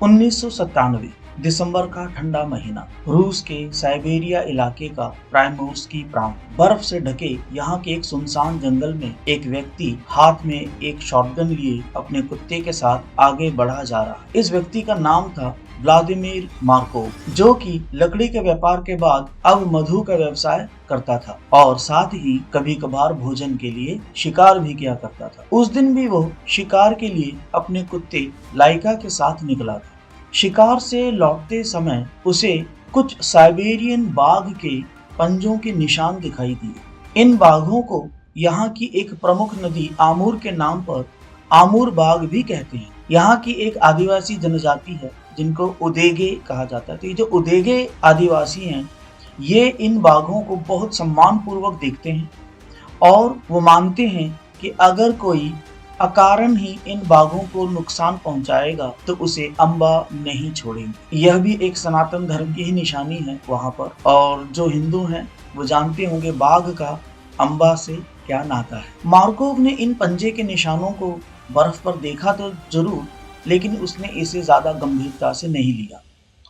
1997 दिसंबर का ठंडा महीना, रूस के साइबेरिया इलाके का प्राइमोर्स्की प्रांत, बर्फ से ढके यहाँ के एक सुनसान जंगल में एक व्यक्ति हाथ में एक शॉटगन लिए अपने कुत्ते के साथ आगे बढ़ा जा रहा। इस व्यक्ति का नाम था व्लादिमीर मार्कोव, जो कि लकड़ी के व्यापार के बाद अब मधु का व्यवसाय करता था और साथ ही कभी कभार भोजन के लिए शिकार भी किया करता था। उस दिन भी वो शिकार के लिए अपने कुत्ते लाइका के साथ निकला था। शिकार से लौटते समय उसे कुछ साइबेरियन बाघ के पंजों के निशान दिखाई दिए। इन बाघों को यहाँ की एक प्रमुख नदी आमूर के नाम पर आमूर बाघ भी कहते हैं। यहाँ की एक आदिवासी जनजाति है जिनको उदेगे कहा जाता है। तो ये जो उदेगे आदिवासी हैं, ये इन बाघों को बहुत सम्मान पूर्वक देखते हैं और वो मानते हैं कि अगर कोई अकारण ही इन बाघों को नुकसान पहुंचाएगा तो उसे अम्बा नहीं छोड़ेंगे। यह भी एक सनातन धर्म की ही निशानी है वहां पर, और जो हिंदू हैं वो जानते होंगे बाघ का अम्बा से क्या नाता है। मार्कोव ने इन पंजे के निशानों को बर्फ पर देखा तो जरूर, लेकिन उसने इसे ज्यादा गंभीरता से नहीं लिया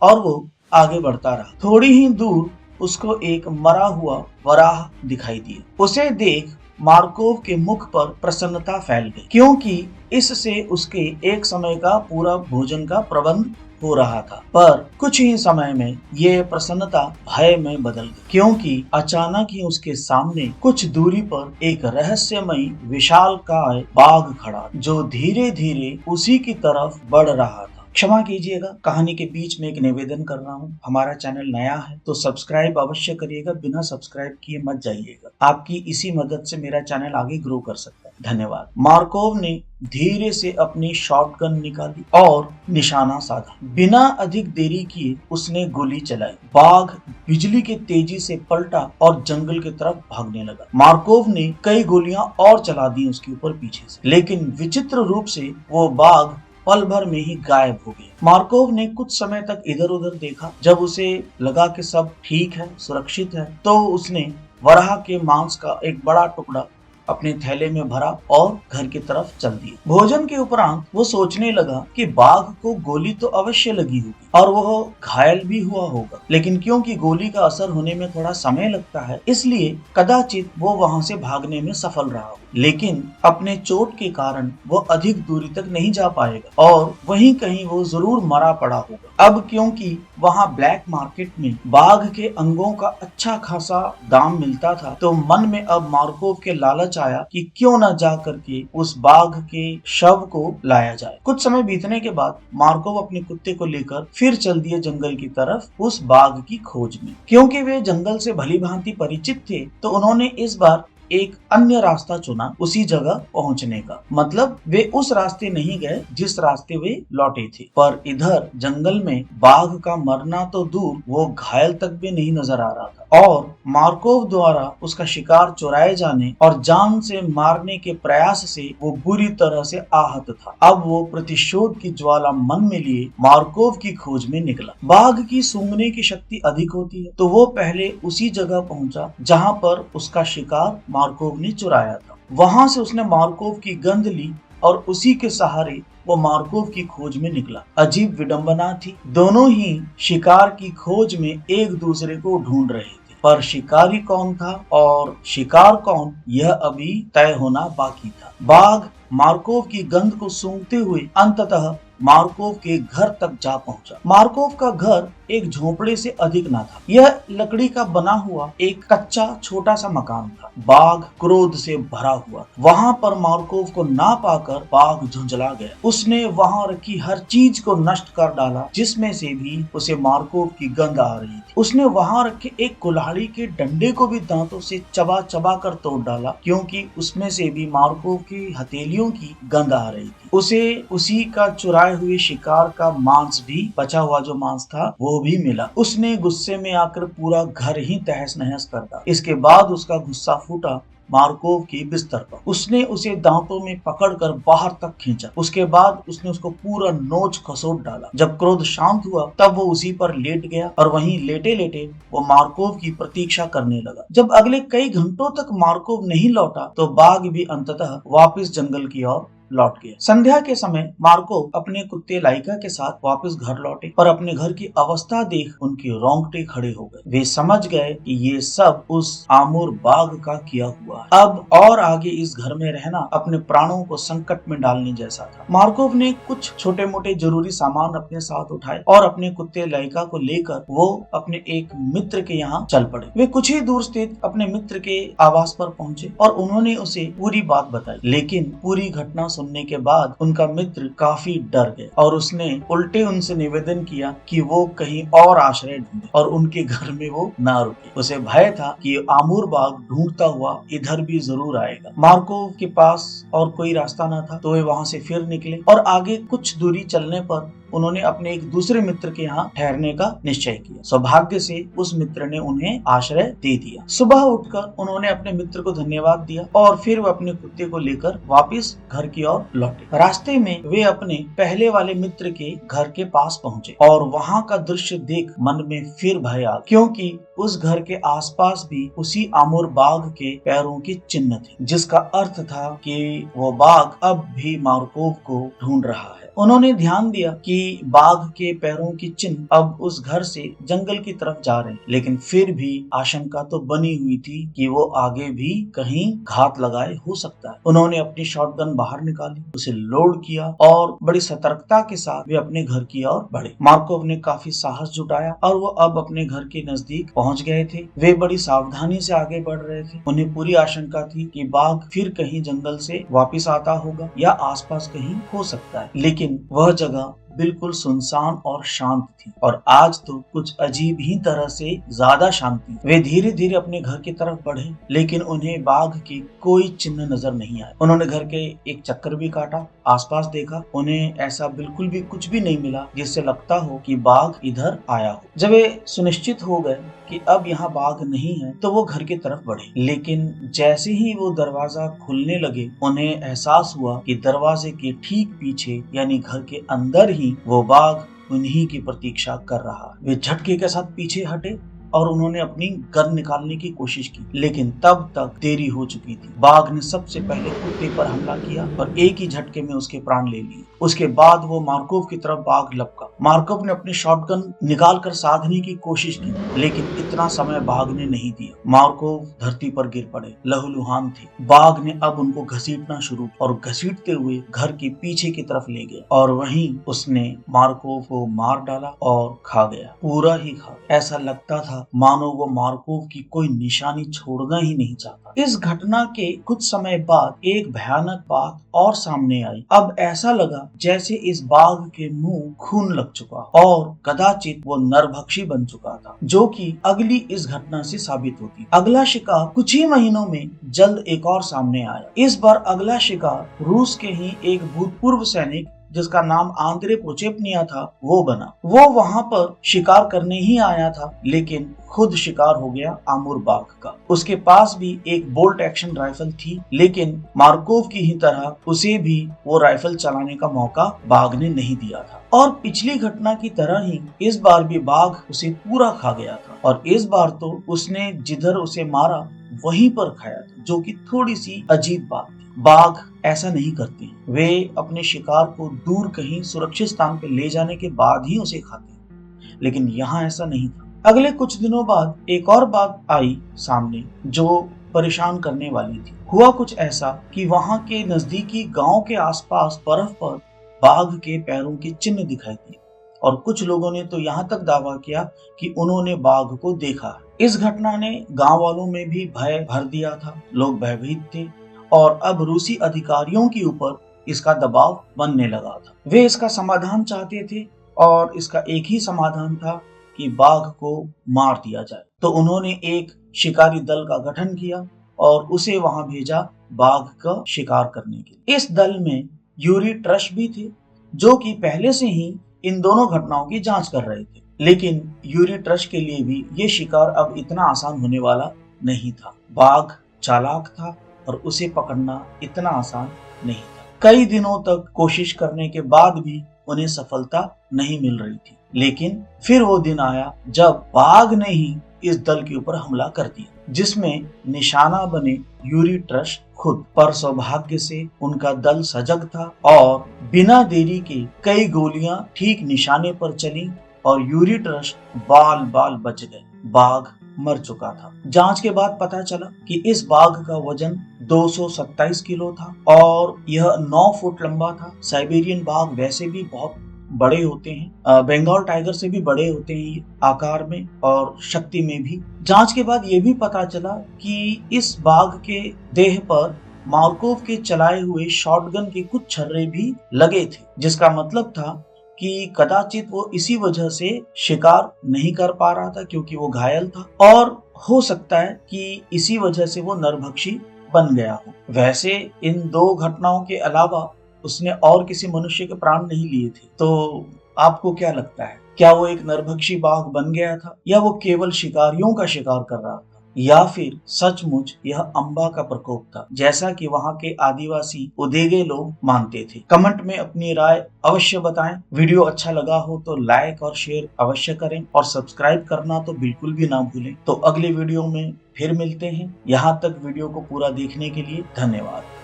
और वो आगे बढ़ता रहा। थोड़ी ही दूर उसको एक मरा हुआ वराह दिखाई दिया। उसे देख मार्कोव के मुख पर प्रसन्नता फैल गई, क्योंकि इससे उसके एक समय का पूरा भोजन का प्रबंध हो रहा था। पर कुछ ही समय में यह प्रसन्नता भय में बदल गई, क्योंकि अचानक ही उसके सामने कुछ दूरी पर एक रहस्यमयी विशालकाय बाघ खड़ा, जो धीरे धीरे उसी की तरफ बढ़ रहा था। क्षमा कीजिएगा, कहानी के बीच में एक निवेदन कर रहा हूँ। हमारा चैनल नया है तो सब्सक्राइब अवश्य करिएगा, बिना सब्सक्राइब किए मत जाइएगा। आपकी इसी मदद से मेरा चैनल आगे ग्रो कर सकता है। धन्यवाद। मार्कोव ने धीरे से अपनी शॉटगन निकाली और निशाना साधा। बिना अधिक देरी किए उसने गोली चलाई। बाघ बिजली के तेजी से पलटा और जंगल की तरफ भागने लगा। मार्कोव ने कई गोलियां और चला दी उसके ऊपर पीछे से, लेकिन विचित्र रूप से वो बाघ पल भर में ही गायब हो गया। मार्कोव ने कुछ समय तक इधर उधर देखा। जब उसे लगा कि सब ठीक है, सुरक्षित है, तो उसने वराह के मांस का एक बड़ा टुकड़ा अपने थैले में भरा और घर की तरफ चल दिया। भोजन के उपरांत वो सोचने लगा कि बाघ को गोली तो अवश्य लगी होगी और वह घायल भी हुआ होगा, लेकिन क्योंकि गोली का असर होने में थोड़ा समय लगता है, इसलिए कदाचित वो वहां से भागने में सफल रहा हो। लेकिन अपने चोट के कारण वो अधिक दूरी तक नहीं जा पाएगा और वहीं कहीं वो जरूर मरा पड़ा होगा। अब क्योंकि वहां ब्लैक मार्केट में बाघ के अंगों का अच्छा खासा दाम मिलता था, तो मन में अब मार्कोव के लालच आया कि क्यों न जा करके उस बाघ के शव को लाया जाए। कुछ समय बीतने के बाद मार्कोव अपने कुत्ते को लेकर फिर चल दिए जंगल की तरफ उस बाघ की खोज में। क्योंकि वे जंगल से भली भांति परिचित थे, तो उन्होंने इस बार एक अन्य रास्ता चुना उसी जगह पहुंचने का। मतलब वे उस रास्ते नहीं गए जिस रास्ते वे लौटे थे। पर इधर जंगल में बाघ का मरना तो दूर, वो घायल तक भी नहीं नजर आ रहा था और मार्कोव द्वारा उसका शिकार चुराए जाने और जान से मारने के प्रयास से वो बुरी तरह से आहत था। अब वो प्रतिशोध की ज्वाला मन में लिए मार्कोव की खोज में निकला। बाघ की सूंघने की शक्ति अधिक होती है, तो वो पहले उसी जगह पहुंचा जहां पर उसका शिकार मार्कोव ने चुराया था। वहां से उसने मार्कोव की गंध ली और उसी के सहारे वो मार्कोव की खोज में निकला। अजीब विडंबना थी, दोनों ही शिकार की खोज में एक दूसरे को ढूंढ रहे थे, पर शिकारी कौन था और शिकार कौन, यह अभी तय होना बाकी था। बाघ मार्कोव की गंध को सूंघते हुए अंततः मार्कोव के घर तक जा पहुंचा। मार्कोव का घर एक झोपड़े से अधिक न था। यह लकड़ी का बना हुआ एक कच्चा छोटा सा मकान था। बाघ क्रोध से भरा हुआ। वहां पर मार्कोव को ना पाकर बाघ झुंझला गया। उसने वहां रखी हर चीज को नष्ट कर डाला जिसमें से भी उसे मार्कोव की गंध आ रही थी। उसने वहां रखे एक कुल्हाड़ी के डंडे को भी दांतों से चबा चबा कर तोड़ डाला, क्योंकि उसमें से भी मार्कोव की हथेलियों की गंध आ रही थी। उसे उसी का चुराए हुए शिकार का मांस भी, बचा हुआ जो मांस था वो भी मिला। उसने गुस्से में आकर पूरा घर ही तहस नहस कर डाला। इसके बाद उसका गुस्सा फूटा मार्कोव के बिस्तर पर। उसने उसे दांतों में पकड़कर बाहर तक खींचा। उसके बाद उसने उसको पूरा नोच खसोट डाला। जब क्रोध शांत हुआ तब वो उसी पर लेट गया और वहीं लेटे लेटे वो मार्कोव की प्रतीक्षा करने लगा। जब अगले कई घंटों तक मार्कोव नहीं लौटा तो बाघ भी अंततः वापस जंगल की ओर लौट गया। संध्या के समय मार्को अपने कुत्ते लाइका के साथ वापस घर लौटे और अपने घर की अवस्था देख उनके रोंगटे खड़े हो गए। वे समझ गए कि ये सब उस आमूर बाघ का किया हुआ है। अब और आगे इस घर में रहना अपने प्राणों को संकट में डालने जैसा था। मार्कोव ने कुछ छोटे मोटे जरूरी सामान अपने साथ उठाए और अपने कुत्ते लाइका को लेकर वो अपने एक मित्र के यहाँ चल पड़े। वे कुछ ही दूर स्थित अपने मित्र के आवास पर पहुंचे और उन्होंने उसे पूरी बात बताई। लेकिन पूरी घटना सुनने के बाद उनका मित्र काफी डर गया और उसने उल्टे उनसे निवेदन किया कि वो कहीं और आश्रय ढूंढे और उनके घर में वो ना रुके। उसे भय था कि आमूर बाघ ढूंढता हुआ इधर भी जरूर आएगा। मार्कोव के पास और कोई रास्ता न था तो वे वहां से फिर निकले और आगे कुछ दूरी चलने पर उन्होंने अपने एक दूसरे मित्र के यहाँ ठहरने का निश्चय किया। सौभाग्य से उस मित्र ने उन्हें आश्रय दे दिया। सुबह उठकर उन्होंने अपने मित्र को धन्यवाद दिया और फिर वो अपने कुत्ते को लेकर वापस घर की ओर लौटे। रास्ते में वे अपने पहले वाले मित्र के घर के पास पहुंचे और वहां का दृश्य देख मन में फिर भय आ गया, क्योंकि उस घर के आसपास भी उसी आमूर बाघ के पैरों के चिन्ह थे, जिसका अर्थ था कि वो बाघ अब भी मार्कोव को ढूंढ रहा है। उन्होंने ध्यान दिया कि बाघ के पैरों की चिन्ह अब उस घर से जंगल की तरफ जा रहे हैं, लेकिन फिर भी आशंका तो बनी हुई थी कि वो आगे भी कहीं घात लगाए हो सकता है। उन्होंने अपनी शॉटगन बाहर निकाली, उसे लोड किया और बड़ी सतर्कता के साथ वे अपने घर की ओर बढ़े। मार्कोव ने काफी साहस जुटाया और वो अब अपने घर के नजदीक पहुंच गए थे। वे बड़ी सावधानी से आगे बढ़ रहे थे। उन्हें पूरी आशंका थी कि बाघ फिर कहीं जंगल से वापिस आता होगा या आसपास कहीं हो सकता है, लेकिन वह जगह बिल्कुल सुनसान और शांत थी और आज तो कुछ अजीब ही तरह से ज्यादा शांति। वे धीरे धीरे अपने घर की तरफ बढ़े, लेकिन उन्हें बाघ की कोई चिन्ह नजर नहीं आया। उन्होंने घर के एक चक्कर भी काटा, आसपास देखा, उन्हें ऐसा बिल्कुल भी कुछ भी नहीं मिला जिससे लगता हो कि बाघ इधर आया हो। जब वे सुनिश्चित हो गए कि अब यहाँ बाघ नहीं है तो वो घर की तरफ बढ़े, लेकिन जैसे ही वो दरवाजा खुलने लगे उन्हें एहसास हुआ कि दरवाजे के ठीक पीछे यानी घर के अंदर ही वो बाघ उन्हीं की प्रतीक्षा कर रहा। वे झटके के साथ पीछे हटे और उन्होंने अपनी गन निकालने की कोशिश की, लेकिन तब तक देरी हो चुकी थी। बाघ ने सबसे पहले कुत्ते पर हमला किया और एक ही झटके में उसके प्राण ले लिए। उसके बाद वो मार्कोव की तरफ बाघ लपका। मार्कोव ने अपनी शॉटगन निकालकर साधने की कोशिश की, लेकिन इतना समय बाघ ने नहीं दिया। मार्कोव धरती पर गिर पड़े, लहूलुहान थे। बाघ ने अब उनको घसीटना शुरू और घसीटते हुए घर के पीछे की तरफ ले गया और वहीं उसने मार्कोव को मार डाला और खा गया, पूरा ही खा गया। ऐसा लगता था मानो वो मार्कोव की कोई निशानी छोड़ना ही नहीं चाहता। इस घटना के कुछ समय बाद एक भयानक बात और सामने आई। अब ऐसा लगा जैसे इस बाघ के मुंह खून लग चुका और कदाचित वो नरभक्षी बन चुका था, जो कि अगली इस घटना से साबित होती। अगला शिकार कुछ ही महीनों में जल्द एक और सामने आया। इस बार अगला शिकार रूस के ही एक भूतपूर्व सैनिक जिसका नाम आंद्रे पोचेपनिया था वो बना। वो वहां पर शिकार करने ही आया था, लेकिन खुद शिकार हो गया आमूर बाघ का। उसके पास भी एक बोल्ट एक्शन राइफल थी, लेकिन मार्कोव की ही तरह उसे भी वो राइफल चलाने का मौका बाघ ने नहीं दिया था। और पिछली घटना की तरह ही इस बार भी बाघ उसे पूरा खा गया था और इस बार तो उसने जिधर उसे मारा वहीं पर खाया था, जो कि थोड़ी सी अजीब बात थी। बाघ ऐसा नहीं करते, वे अपने शिकार को दूर कहीं सुरक्षित स्थान पर ले जाने के बाद ही उसे खाते हैं, लेकिन यहाँ ऐसा नहीं था। अगले कुछ दिनों बाद एक और बात आई सामने जो परेशान करने वाली थी। हुआ कुछ ऐसा कि वहां के नजदीकी गांव के आसपास बर्फ पर बाघ के पैरों के चिन्ह दिखाई दिए और कुछ लोगों ने तो यहाँ तक दावा किया कि उन्होंने बाघ को देखा है। इस घटना ने गांव वालों में भी भय भर दिया था। लोग भयभीत थे और अब रूसी अधिकारियों के ऊपर इसका दबाव बनने लगा था। वे इसका समाधान चाहते थे और इसका एक ही समाधान था कि बाघ को मार दिया जाए। तो उन्होंने एक शिकारी दल का गठन किया और उसे वहां भेजा बाघ का शिकार करने के लिए। इस दल में यूरी ट्रश भी थे, जो कि पहले से ही इन दोनों घटनाओं की जांच कर रहे थे, लेकिन यूरी ट्रश के लिए भी ये शिकार अब इतना आसान होने वाला नहीं था। बाघ चालाक था और उसे पकड़ना इतना आसान नहीं था। कई दिनों तक कोशिश करने के बाद भी उन्हें सफलता नहीं मिल रही थी, लेकिन फिर वो दिन आया जब बाघ ने ही इस दल के ऊपर हमला कर दिया, जिसमें निशाना बने यूरी ट्रश खुद, पर सौभाग्य से उनका दल सजग था और बिना देरी के कई गोलियां ठीक निशाने पर चली और यूरिट्रस बाल बाल बच गए। बाघ मर चुका था। जांच के बाद पता चला कि इस बाघ का वजन 227 किलो था और यह 9 फुट लंबा था। साइबेरियन बाघ वैसे भी बहुत बड़े होते हैं, बंगाल टाइगर से भी बड़े होते हैं आकार में और शक्ति में भी। जांच के बाद ये भी पता चला कि इस बाघ के देह पर मार्कोव के चलाए हुए शॉटगन के कुछ छर्रे भी लगे थे, जिसका मतलब था कि कदाचित वो इसी वजह से शिकार नहीं कर पा रहा था क्योंकि वो घायल था, और हो सकता है कि इसी वजह से वो नरभक्षी बन गया हो। वैसे इन 2 घटनाओं के अलावा उसने और किसी मनुष्य के प्राण नहीं लिए थे। तो आपको क्या लगता है, क्या वो एक नरभक्षी बाघ बन गया था या वो केवल शिकारियों का शिकार कर रहा था, या फिर सचमुच यह अम्बा का प्रकोप था, जैसा कि वहां के आदिवासी उदेगे लोग मानते थे। कमेंट में अपनी राय अवश्य बताएं। वीडियो अच्छा लगा हो तो लाइक और शेयर अवश्य करें और सब्सक्राइब करना तो बिल्कुल भी ना भूलें। तो अगले वीडियो में फिर मिलते हैं। यहाँ तक वीडियो को पूरा देखने के लिए धन्यवाद।